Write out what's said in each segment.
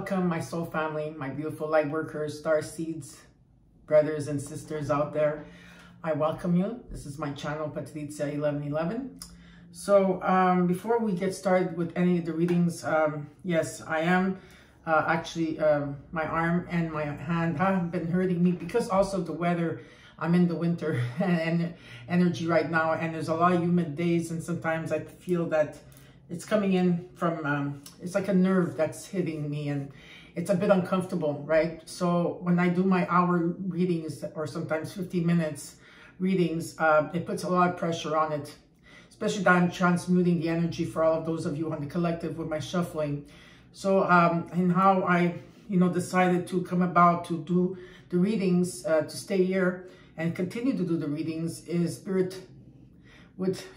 Welcome, my soul family, my beautiful light workers, star seeds, brothers and sisters out there. I welcome you. This is my channel, Patrizia 1111. So before we get started with any of the readings, yes, I am actually, my arm and my hand have been hurting me because also the weather. I'm in the winter and energy right now, and there's a lot of humid days, and sometimes I feel that it's coming in from, it's like a nerve that's hitting me, and it's a bit uncomfortable, right? So when I do my hour readings, or sometimes 50 minutes readings, it puts a lot of pressure on it, especially that I'm transmuting the energy for all of those of you on the collective with my shuffling. So, and how I, decided to come about to do the readings, to stay here and continue to do the readings is Spirit with,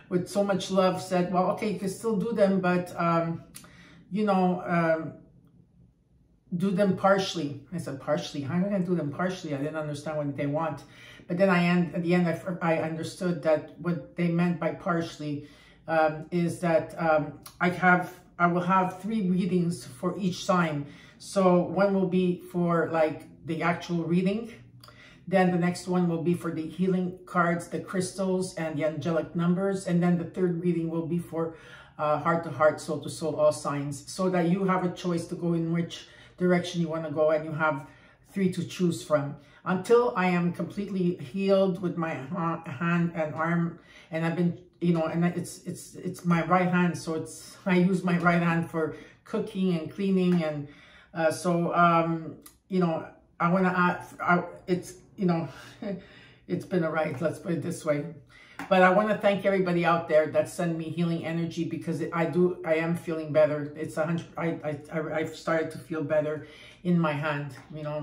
with so much love said, well, okay, you can still do them, but, do them partially. I said, partially? How am I going to do them partially? I didn't understand what they want. But then at the end, I understood that what they meant by partially is that I will have 3 readings for each sign. So one will be for like the actual reading. Then the next one will be for the healing cards, the crystals, and the angelic numbers. And then the third reading will be for heart to heart, soul to soul, all signs. So that you have a choice to go in which direction you want to go, and you have 3 to choose from. Until I am completely healed with my hand and arm, and I've been, and it's my right hand, so I use my right hand for cooking and cleaning, and I want to it's it's been a ride, let's put it this way. But I want to thank everybody out there that send me healing energy, because I am feeling better. It's 100. I've started to feel better in my hand,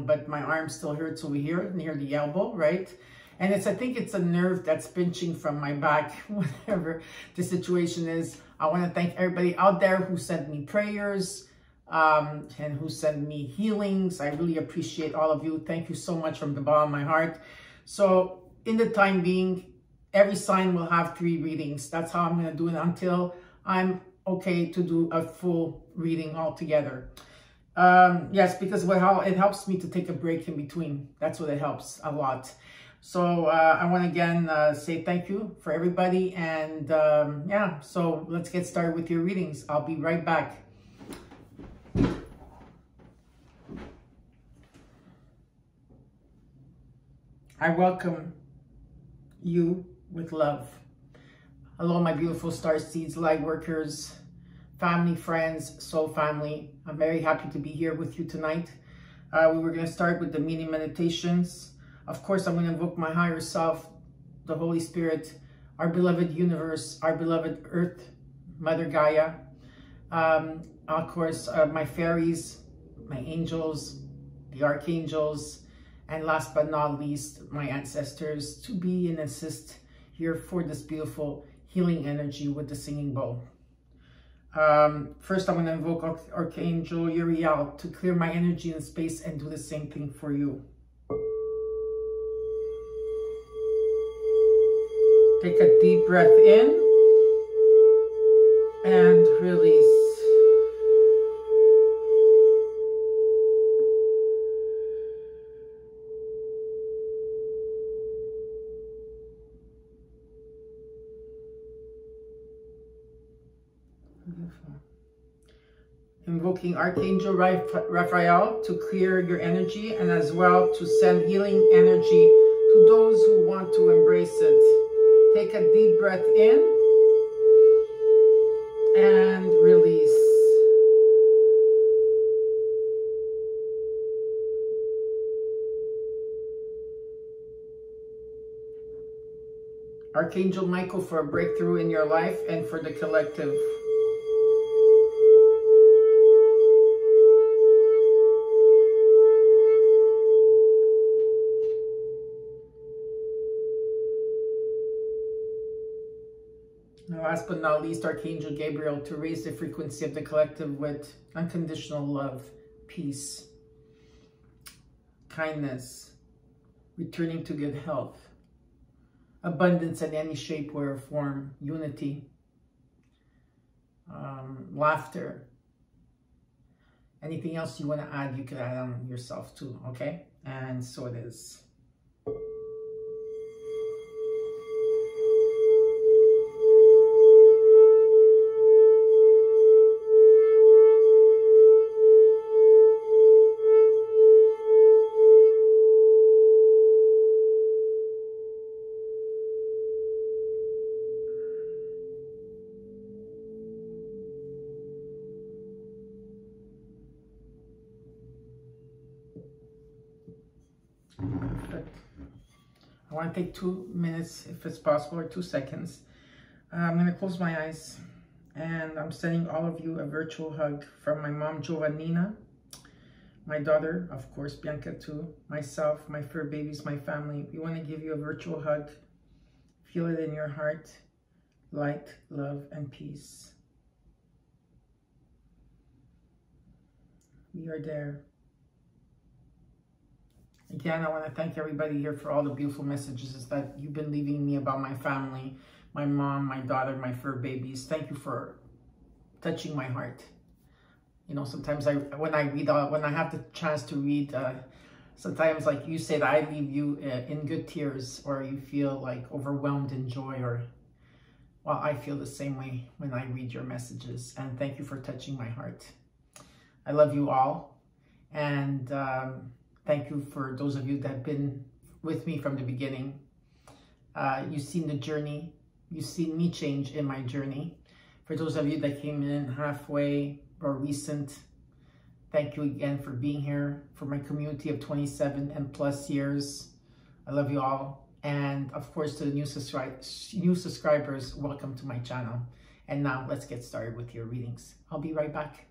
but my arm still hurts over here near the elbow, right? And I think it's a nerve that's pinching from my back, whatever the situation is. I want to thank everybody out there who sent me prayers, and who send me healings. I really appreciate all of you. Thank you so much from the bottom of my heart. So in the time being, every sign will have 3 readings. That's how I'm going to do it until I'm okay to do a full reading altogether. Yes, because it helps me to take a break in between. That's what it helps a lot. So I want to again say thank you for everybody. And yeah, so let's get started with your readings. I'll be right back. I welcome you with love. Hello, my beautiful star seeds, light workers, family, friends, soul family. I'm very happy to be here with you tonight. We were going to start with the mini meditations. Of course, I'm going to invoke my higher self, the Holy Spirit, our beloved universe, our beloved Earth, Mother Gaia. Of course, my fairies, my angels, the archangels, and last but not least, my ancestors, to be and assist here for this beautiful healing energy with the singing bowl. First, I'm going to invoke Archangel Uriel to clear my energy in space and do the same thing for you. Take a deep breath in and release. Invoking Archangel Raphael to clear your energy, and as well to send healing energy to those who want to embrace it. Take a deep breath in and release. Archangel Michael for a breakthrough in your life and for the collective. Last but not least, Archangel Gabriel to raise the frequency of the collective with unconditional love, peace, kindness, returning to good health, abundance in any shape, way, or form, unity, laughter, Anything else you want to add, you can add on yourself too, okay? And so it is. Perfect. I want to take 2 minutes, if it's possible, or 2 seconds. I'm going to close my eyes, and I'm sending all of you a virtual hug from my mom, Giovanna Nina, my daughter, of course, Bianca too, myself, my fur babies, my family. We want to give you a virtual hug. Feel it in your heart. Light, love, and peace. We are there. Again, I want to thank everybody here for all the beautiful messages that you've been leaving me about my family, my mom, my daughter, my fur babies. Thank you for touching my heart. You know, sometimes when I have the chance to read, sometimes like you said, I leave you in good tears, or you feel like overwhelmed in joy, or, well, I feel the same way when I read your messages. And thank you for touching my heart. I love you all. And thank you for those of you that have been with me from the beginning. You've seen the journey. You've seen me change in my journey. For those of you that came in halfway or recent, thank you again for being here. For my community of 27 and plus years, I love you all. And of course, to the new subscribers, welcome to my channel. And now let's get started with your readings. I'll be right back.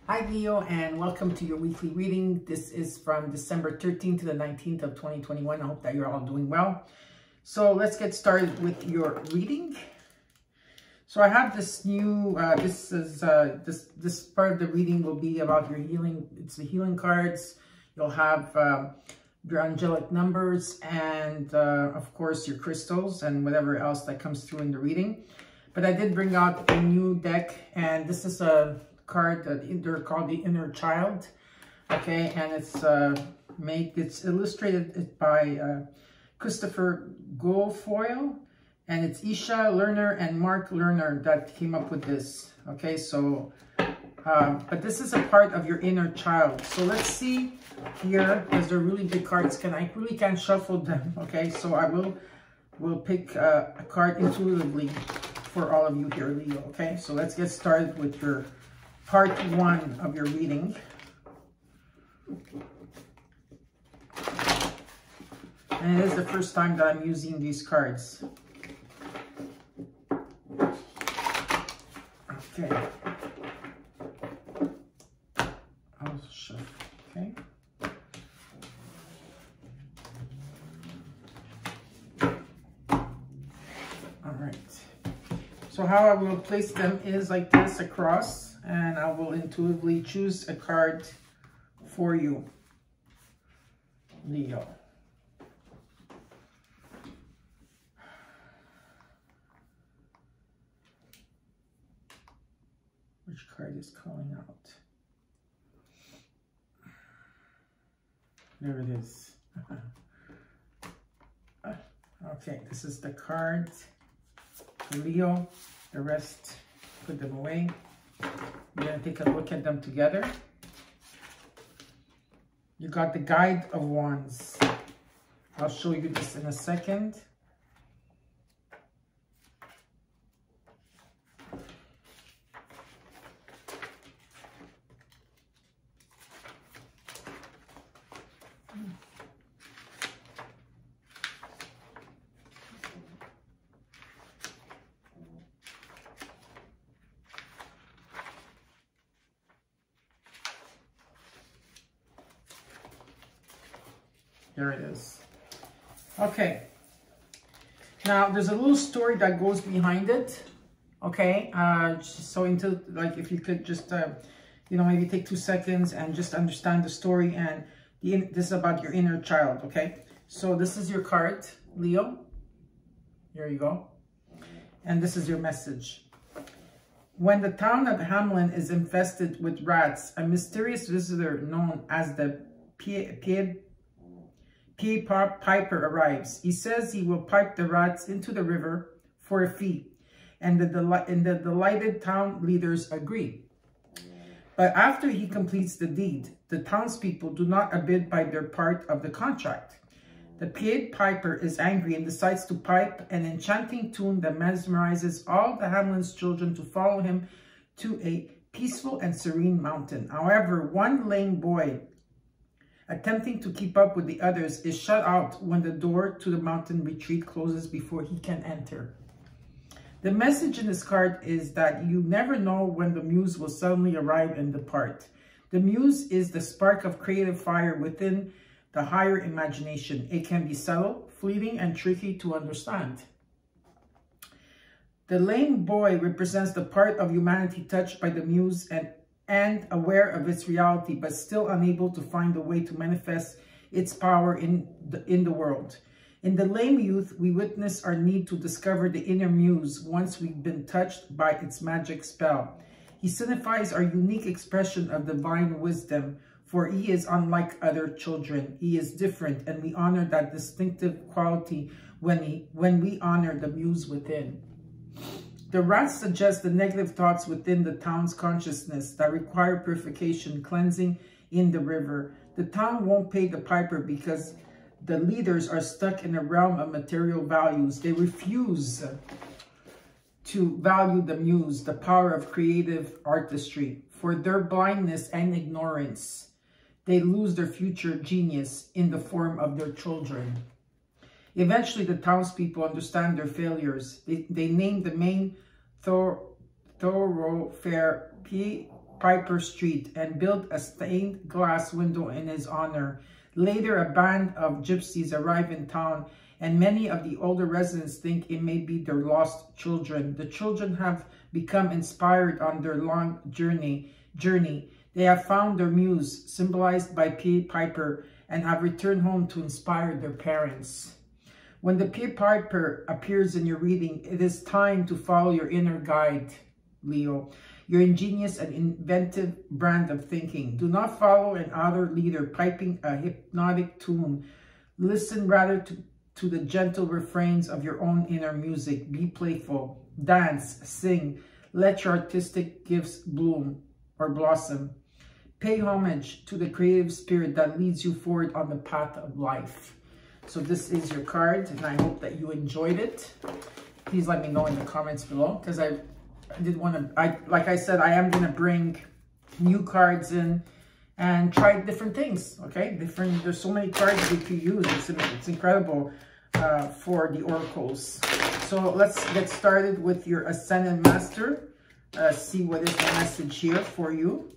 Hi Leo, and welcome to your weekly reading. This is from December 13th to the 19th of 2021. I hope that you're all doing well. So let's get started with your reading. So I have this new, this part of the reading will be about your healing. It's the healing cards. You'll have your angelic numbers and of course your crystals and whatever else that comes through in the reading. But I did bring out a new deck, and this is a card that they're called the Inner Child. Okay, and it's illustrated by Christopher Guilfoyle, and it's Isha Lerner and Marc Lerner that came up with this. Okay, so but this is a part of your inner child. So let's see here, because they're really big cards. I really can't shuffle them. Okay, so I will pick a card intuitively for all of you here, Leo. Okay, so let's get started with your part 1 of your reading. And it is the first time that I'm using these cards. Okay. I'll shuffle, okay. All right. So how I will place them is like this across, and I will intuitively choose a card for you, Leo. Which card is calling out? There it is. Okay, this is the card for Leo. The rest, put them away. We're going to take a look at them together. You got the Guide of Wands. I'll show you this in a second. There it is. Okay. Now, there's a little story that goes behind it. Okay. So into, like, if you could just, you know, maybe take 2 seconds and just understand the story. And this is about your inner child. Okay. So this is your card, Leo. Here you go. And this is your message. When the town of Hamelin is infested with rats, a mysterious visitor known as the Pied Piper arrives. He says he will pipe the rats into the river for a fee, and the delighted town leaders agree. But after he completes the deed, the townspeople do not abide by their part of the contract. The Pied Piper is angry and decides to pipe an enchanting tune that mesmerizes all the Hamelin's children to follow him to a peaceful and serene mountain. However, one lame boy, attempting to keep up with the others, is shut out when the door to the mountain retreat closes before he can enter. The message in this card is that you never know when the muse will suddenly arrive and depart. The muse is the spark of creative fire within the higher imagination. It can be subtle, fleeting, and tricky to understand. The lame boy represents the part of humanity touched by the muse and aware of its reality, but still unable to find a way to manifest its power in the world. In the lame youth, we witness our need to discover the inner muse once we've been touched by its magic spell. He signifies our unique expression of divine wisdom, for he is unlike other children. He is different, and we honor that distinctive quality when we honor the muse within. The rats suggest the negative thoughts within the town's consciousness that require purification, cleansing in the river. The town won't pay the piper because the leaders are stuck in a realm of material values. They refuse to value the muse, the power of creative artistry. For their blindness and ignorance, they lose their future genius in the form of their children. Eventually, the townspeople understand their failures. They name the main thoroughfare Piper Street and build a stained glass window in his honor. Later, a band of gypsies arrive in town, and many of the older residents think it may be their lost children. The children have become inspired on their long journey. They have found their muse, symbolized by Pied Piper, and have returned home to inspire their parents. When the Pied Piper appears in your reading, it is time to follow your inner guide, Leo, your ingenious and inventive brand of thinking. Do not follow an outer leader piping a hypnotic tune. Listen rather to the gentle refrains of your own inner music. Be playful, dance, sing. Let your artistic gifts bloom or blossom. Pay homage to the creative spirit that leads you forward on the path of life. So this is your card, and I hope that you enjoyed it. Please let me know in the comments below, because I did want to, like I said, I am going to bring new cards in and try different things, okay? There's so many cards you could use. It's incredible for the oracles. So let's get started with your Ascended Master. See what is the message here for you.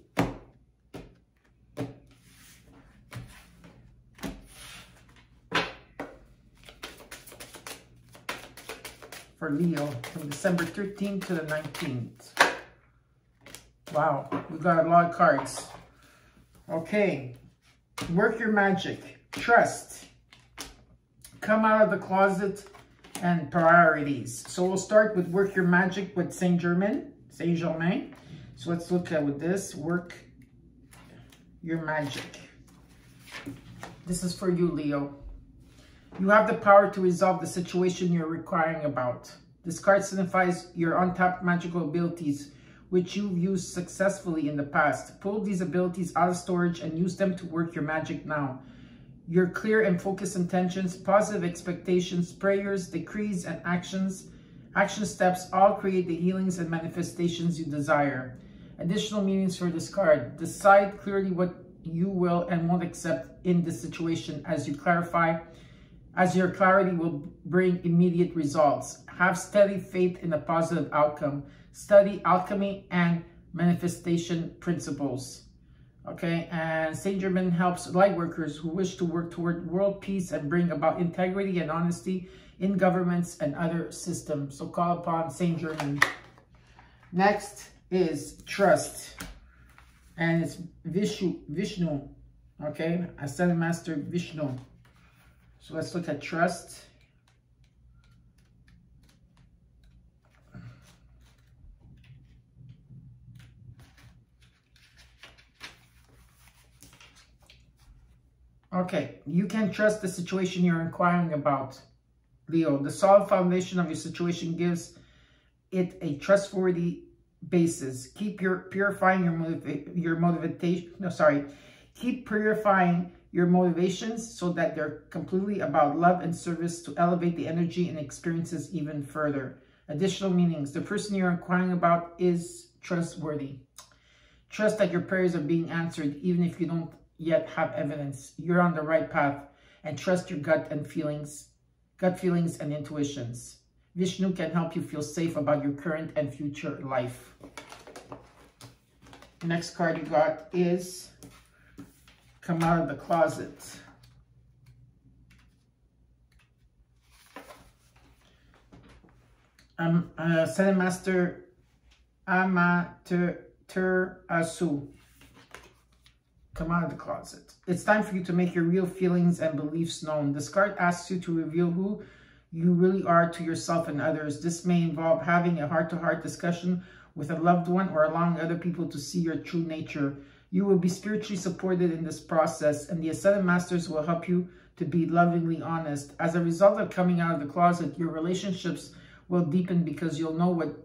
For Leo from December 13th to the 19th. Wow, we've got a lot of cards. Okay, work your magic, trust, come out of the closet, and priorities. So we'll start with work your magic with Saint Germain. So let's look at with this, work your magic. This is for you, Leo. You have the power to resolve the situation you're inquiring about. This card signifies your untapped magical abilities, which you've used successfully in the past. Pull these abilities out of storage and use them to work your magic now. Your clear and focused intentions, positive expectations, prayers, decrees, and action steps all create the healings and manifestations you desire. Additional meanings for this card. Decide clearly what you will and won't accept in this situation as your clarity will bring immediate results. Have steady faith in a positive outcome. Study alchemy and manifestation principles. Okay, and Saint Germain helps light workers who wish to work toward world peace and bring about integrity and honesty in governments and other systems. So call upon Saint Germain. Next is trust. And it's Vishnu. Okay, Ascended Master Vishnu. So let's look at trust. Okay, you can trust the situation you're inquiring about, Leo. The solid foundation of your situation gives it a trustworthy basis. Keep purifying your motivation. No, sorry. Keep purifying your motivations so that they're completely about love and service to elevate the energy and experiences even further. Additional meanings. The person you're inquiring about is trustworthy. Trust that your prayers are being answered even if you don't yet have evidence. You're on the right path, and trust your gut feelings and intuitions. Vishnu can help you feel safe about your current and future life. The next card you got is Come Out of the Closet. Ascended Master Amaterasu. Come out of the closet. It's time for you to make your real feelings and beliefs known. This card asks you to reveal who you really are to yourself and others. This may involve having a heart-to-heart discussion with a loved one or allowing other people to see your true nature. You will be spiritually supported in this process, and the Ascended Masters will help you to be lovingly honest. As a result of coming out of the closet, your relationships will deepen because you'll know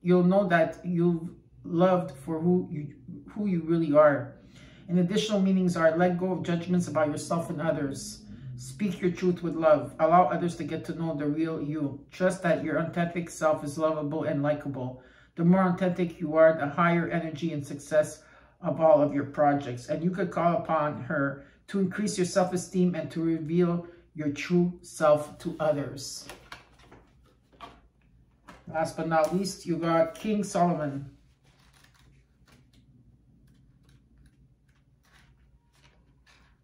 you'll know that you've loved for who you really are. And additional meanings are: let go of judgments about yourself and others. Speak your truth with love. Allow others to get to know the real you. Trust that your authentic self is lovable and likable. The more authentic you are, the higher energy and success of all of your projects. And you could call upon her to increase your self-esteem and to reveal your true self to others. Last but not least, you got King Solomon.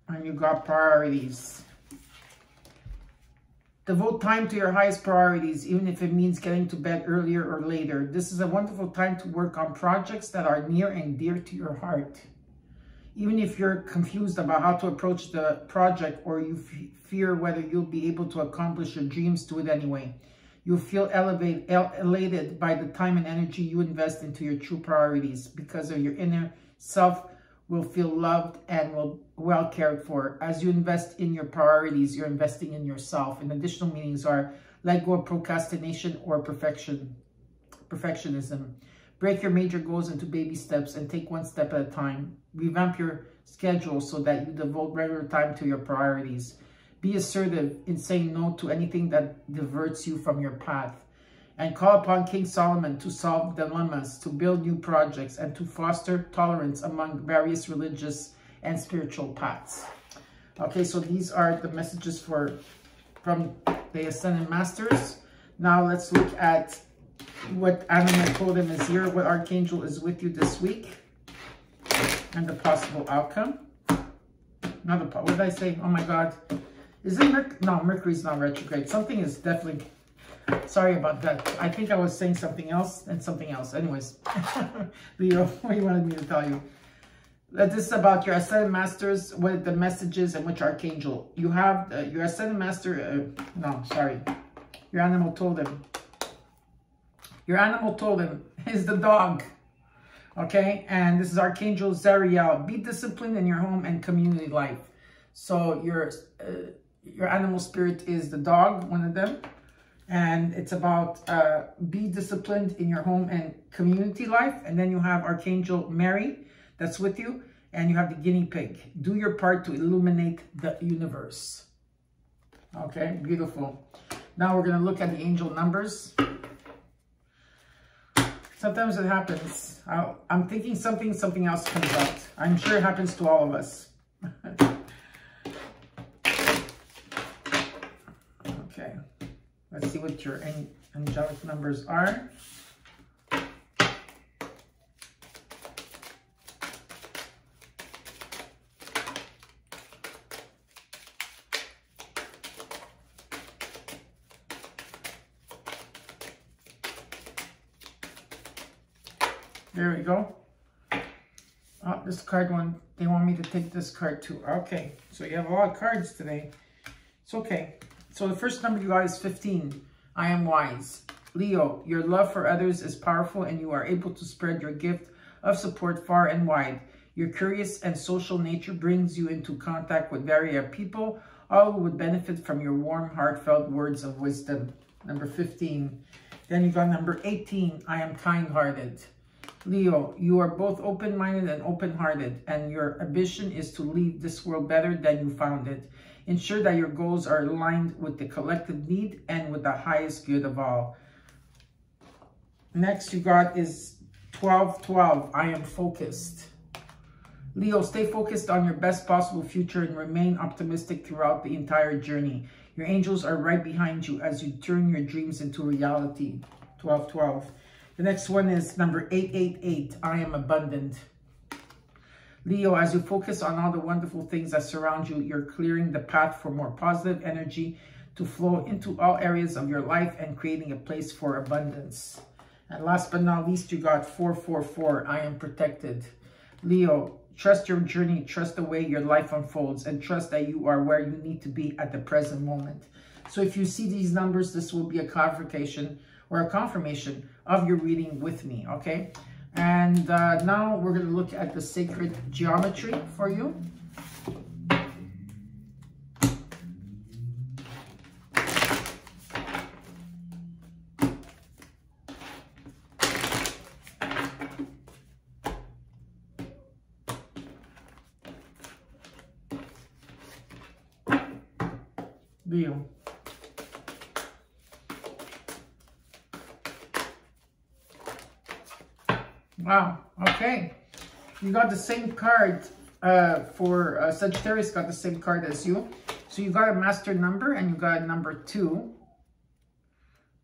And you got priorities. Devote time to your highest priorities, even if it means getting to bed earlier or later. This is a wonderful time to work on projects that are near and dear to your heart. Even if you're confused about how to approach the project or you fear whether you'll be able to accomplish your dreams, do it anyway. You'll feel elated by the time and energy you invest into your true priorities, because of your inner self will feel loved and well cared for. As you invest in your priorities, you're investing in yourself. And additional meanings are: let go of procrastination or perfectionism. Break your major goals into baby steps and take one step at a time. Revamp your schedule so that you devote regular time to your priorities. Be assertive in saying no to anything that diverts you from your path. And call upon King Solomon to solve dilemmas, to build new projects, and to foster tolerance among various religious and spiritual paths. Okay, so these are the messages from the Ascended Masters. Now let's look at what animal totem is here, what archangel is with you this week, and the possible outcome. What did I say? Oh my God. Is it Mercury? No, Mercury's not retrograde. Something is definitely... Sorry about that. I think I was saying something else and something else. Anyways, Leo, what you wanted me to tell you? This is about your Ascended Masters, what the messages and which archangel. You have your Ascended Master, your animal totem. Your animal totem is the dog, okay? And this is Archangel Zariel. Be disciplined in your home and community life. So your animal spirit is the dog, one of them. And it's about be disciplined in your home and community life. And then you have Archangel Mary that's with you. And you have the guinea pig. Do your part to illuminate the universe. Okay, beautiful. Now we're going to look at the angel numbers. Sometimes it happens. I'm thinking something else comes out. I'm sure it happens to all of us. Okay. Let's see what your angelic numbers are. There we go. Oh, this card one, they want me to take this card too. Okay, so you have a lot of cards today. It's okay. So the first number you got is 15. I am wise. Leo, your love for others is powerful and you are able to spread your gift of support far and wide. Your curious and social nature brings you into contact with various people, all who would benefit from your warm, heartfelt words of wisdom. Number 15. Then you got number 18, I am kind-hearted. Leo, you are both open-minded and open-hearted, and your ambition is to leave this world better than you found it. Ensure that your goals are aligned with the collective need and with the highest good of all. Next you got is 12-12, I am focused. Leo, stay focused on your best possible future and remain optimistic throughout the entire journey. Your angels are right behind you as you turn your dreams into reality. 12-12. The next one is number 888, I am abundant. Leo, as you focus on all the wonderful things that surround you, you're clearing the path for more positive energy to flow into all areas of your life and creating a place for abundance. And last but not least, you got 444, I am protected. Leo, trust your journey, trust the way your life unfolds, and trust that you are where you need to be at the present moment. So if you see these numbers, this will be a clarification or a confirmation of your reading with me, okay? And now we're going to look at the sacred geometry for you. Leo. Wow, okay. You got the same card for Sagittarius, got the same card as you. So you got a master number and you got a number 2.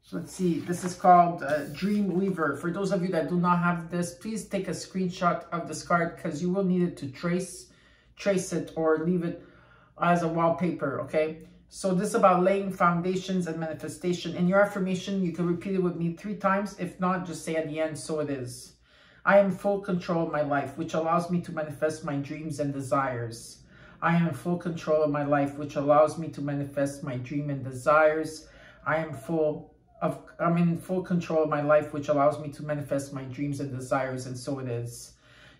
So let's see, this is called Dream Weaver. For those of you that do not have this, please take a screenshot of this card because you will need it to trace it or leave it as a wallpaper, okay? So this is about laying foundations and manifestation. In your affirmation, you can repeat it with me 3 times. If not, just say at the end, so it is. I am in full control of my life, which allows me to manifest my dreams and desires. I am in full control of my life, which allows me to manifest my dream and desires. I'm in full control of my life, which allows me to manifest my dreams and desires, and so it is.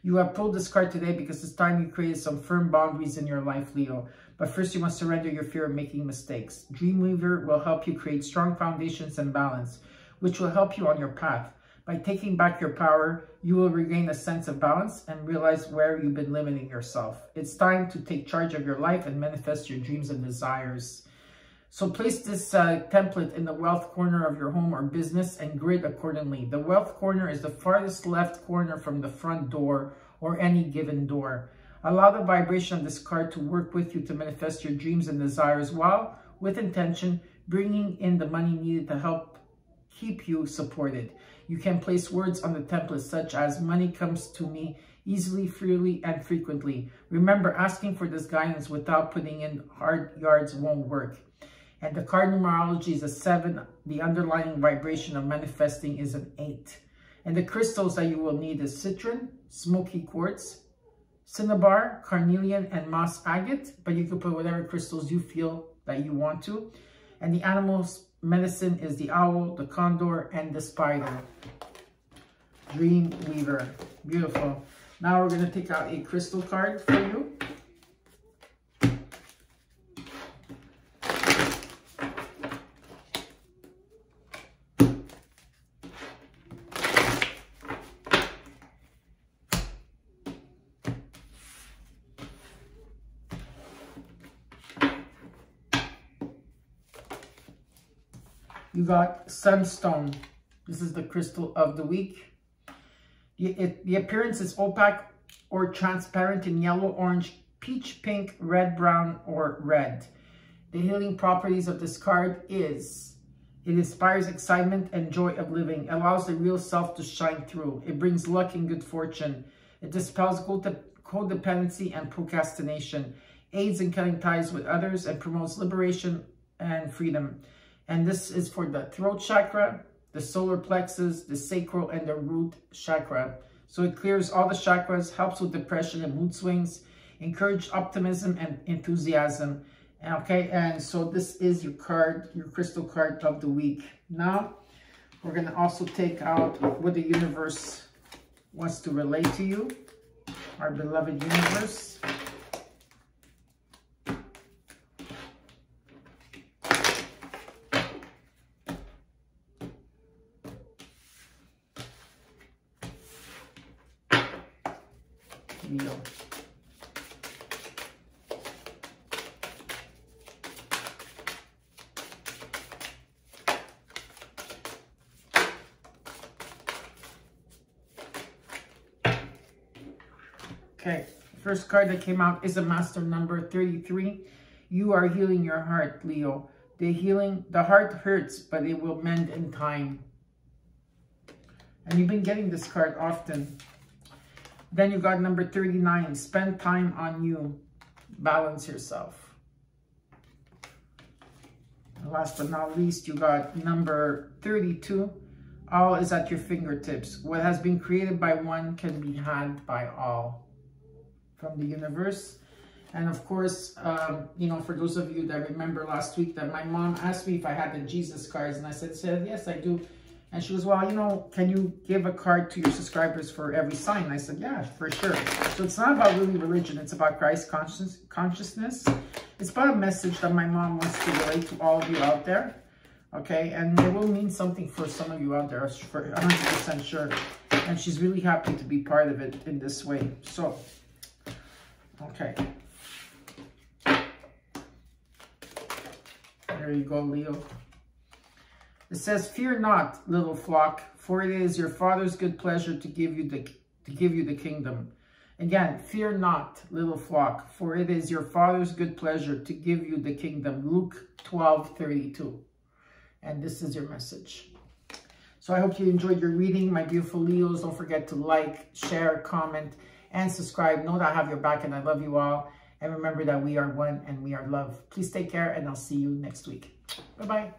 You have pulled this card today because it's time you created some firm boundaries in your life, Leo. But first, you must surrender your fear of making mistakes. Dreamweaver will help you create strong foundations and balance, which will help you on your path. By taking back your power, you will regain a sense of balance and realize where you've been limiting yourself. It's time to take charge of your life and manifest your dreams and desires. So place this template in the wealth corner of your home or business and grid accordingly. The wealth corner is the farthest left corner from the front door or any given door. Allow the vibration of this card to work with you to manifest your dreams and desires while, with intention, bringing in the money needed to help keep you supported. You can place words on the template such as money comes to me easily, freely, and frequently. Remember, asking for this guidance without putting in hard yards won't work. And the card numerology is a 7. The underlying vibration of manifesting is an 8. And the crystals that you will need is citron, smoky quartz, cinnabar, carnelian, and moss agate. But you can put whatever crystals you feel that you want to. And the animals medicine is the owl, the condor, and the spider. Dream Weaver. Beautiful. Now we're going to take out a crystal card for you. You got Sunstone. This is the crystal of the week. The appearance is opaque or transparent in yellow, orange, peach, pink, red, brown, or red. The healing properties of this card is it inspires excitement and joy of living, allows the real self to shine through. It brings luck and good fortune. It dispels codependency and procrastination, aids in cutting ties with others, and promotes liberation and freedom. And this is for the throat chakra, the solar plexus, the sacral, and the root chakra. So it clears all the chakras, helps with depression and mood swings, encourages optimism and enthusiasm. Okay, and so this is your card, your crystal card of the week. Now, we're going to also take out what the universe wants to relate to you. our beloved universe. Leo. Okay, first card that came out is a master number 33. You are healing your heart, Leo. The heart hurts, but it will mend in time. And you've been getting this card often. Then you got number 39. Spend time on you. Balance yourself. And last but not least, you got number 32. All is at your fingertips. What has been created by one can be had by all. From the universe. And of course, you know, for those of you that remember last week that my mom asked me if I had the Jesus cards, and I said yes, I do. And she was, well, you know, can you give a card to your subscribers for every sign? I said, yeah, for sure. So it's not about really religion. It's about Christ consciousness. It's about a message that my mom wants to relate to all of you out there. Okay, and it will mean something for some of you out there, for 100% sure. And she's really happy to be part of it in this way. So, okay. There you go, Leo. It says, "Fear not, little flock, for it is your Father's good pleasure to give you the kingdom." Again, fear not, little flock, for it is your Father's good pleasure to give you the kingdom. Luke 12:32. And this is your message. So I hope you enjoyed your reading, my beautiful Leos. Don't forget to like, share, comment, and subscribe. Know that I have your back and I love you all. And remember that we are one and we are love. Please take care and I'll see you next week. Bye-bye.